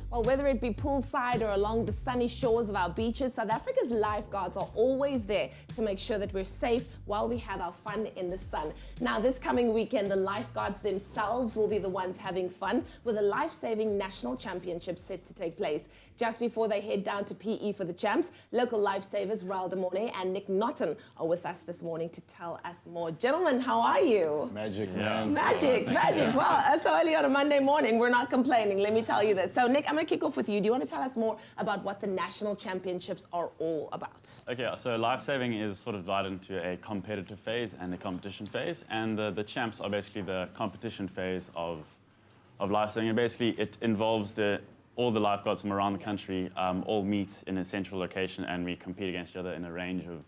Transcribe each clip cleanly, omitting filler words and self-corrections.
Well, whether it be poolside or along the sunny shores of our beaches, South Africa's lifeguards are always there to make sure that we're safe while we have our fun in the sun. Now, this coming weekend, the lifeguards themselves will be the ones having fun with the Lifesaving National Championships set to take place. Just before they head down to PE for the champs, local lifesavers Ryle and Morny and Notten are with us this morning to tell us more. Gentlemen, how are you? Magic, man. Magic. Well, so early on a Monday morning, we're not complaining, let me tell you this. So, Nick, I'm going to kick off with you. Do you want to tell us more about what the National Championships are all about? Okay, so lifesaving is sort of divided into a competitive phase and a competition phase, and the champs are basically the competition phase of lifesaving, and basically it involves all the lifeguards from around the country all meet in a central location, and we compete against each other in a range of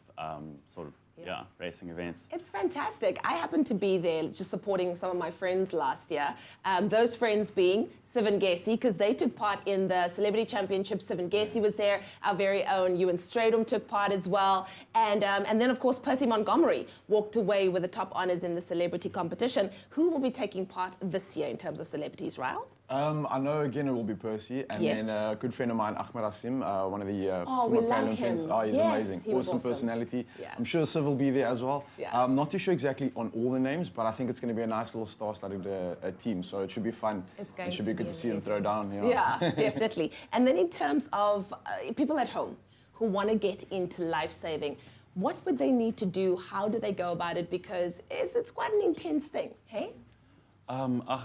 racing events. It's fantastic. I happened to be there just supporting some of my friends last year. Those friends being Sivan Gessie, because they took part in the Celebrity Championship. Sivan Gessie was there. Our very own Ewan Stradom took part as well. And then, of course, Percy Montgomery walked away with the top honors in the celebrity competition. Who will be taking part this year in terms of celebrities, Ryle? I know again it will be Percy, and Yes. then a good friend of mine, Ahmed Asim, one of the Oh, we former love him. Paralympians. Oh, he's Yes, amazing. he was Awesome awesome. personality. Yeah. I'm sure Siv will be there as well. Yeah. I'm not too sure exactly on all the names, but I think it's going to be a nice little star-studded team, so it should be fun. It's going It should to be good be to see them amazing. throw down. Yeah, definitely. And then in terms of people at home who want to get into lifesaving, what would they need to do? How do they go about it? Because it's quite an intense thing, hey?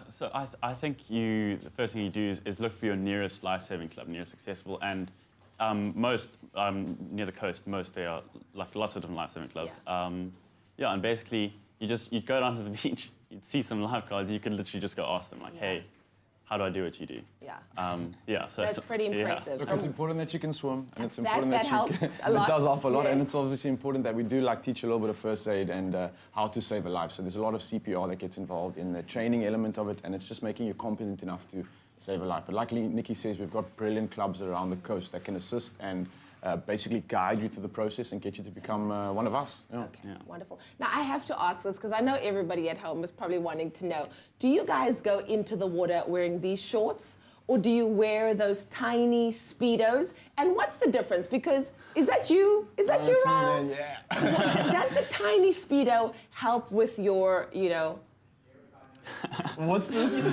So I think the first thing you do is look for your nearest lifesaving club, nearest accessible, and most near the coast, there are like lots of different lifesaving clubs. And basically you'd go down to the beach, you'd see some lifeguards, you could literally just go ask them like, hey, how do I do what you do? Yeah. So That's pretty impressive. Look, it's important that you can swim, and it's That important that, helps you a lot. It does help a lot, and Yes. it's obviously important that we do teach a little bit of first aid and how to save a life. So there's a lot of CPR that gets involved in the training element of it, and it's just making you competent enough to save a life. But like Nikki says, we've got brilliant clubs around the coast that can assist and basically guide you through the process and get you to become one of us. Yeah. Okay, wonderful. Now, I have to ask this because I know everybody at home is probably wanting to know, do you guys go into the water wearing these shorts, or do you wear those tiny Speedos? And what's the difference? Because is that you? Is that you, Ryle? Yeah. Does the tiny Speedo help with your, What's this?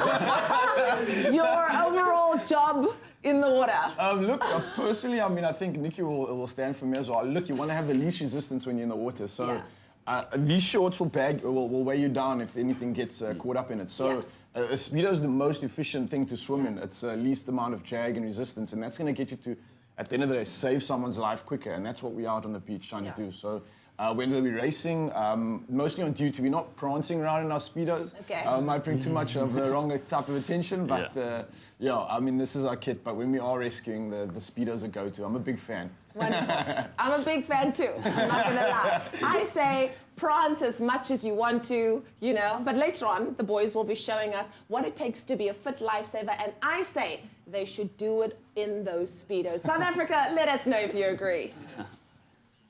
your overall job in the water? Look, personally, I think Nikki will stand for me as well. Look, you want to have the least resistance when you're in the water. So these shorts will weigh you down if anything gets caught up in it. So a Speedo is the most efficient thing to swim in. It's the least amount of drag and resistance, and that's going to get you to, at the end of the day, save someone's life quicker. And that's what we're out on the beach trying to do. So whether we're racing, mostly on duty, we're not prancing around in our Speedos. Okay. Might bring too much of the wrong type of attention, but this is our kit. But when we are rescuing, the Speedos a go-to. I'm a big fan. Wonderful. I'm a big fan too, I'm not gonna lie. I say prance as much as you want to, but later on, the boys will be showing us what it takes to be a fit lifesaver, and I say they should do it in those Speedos. South Africa, let us know if you agree.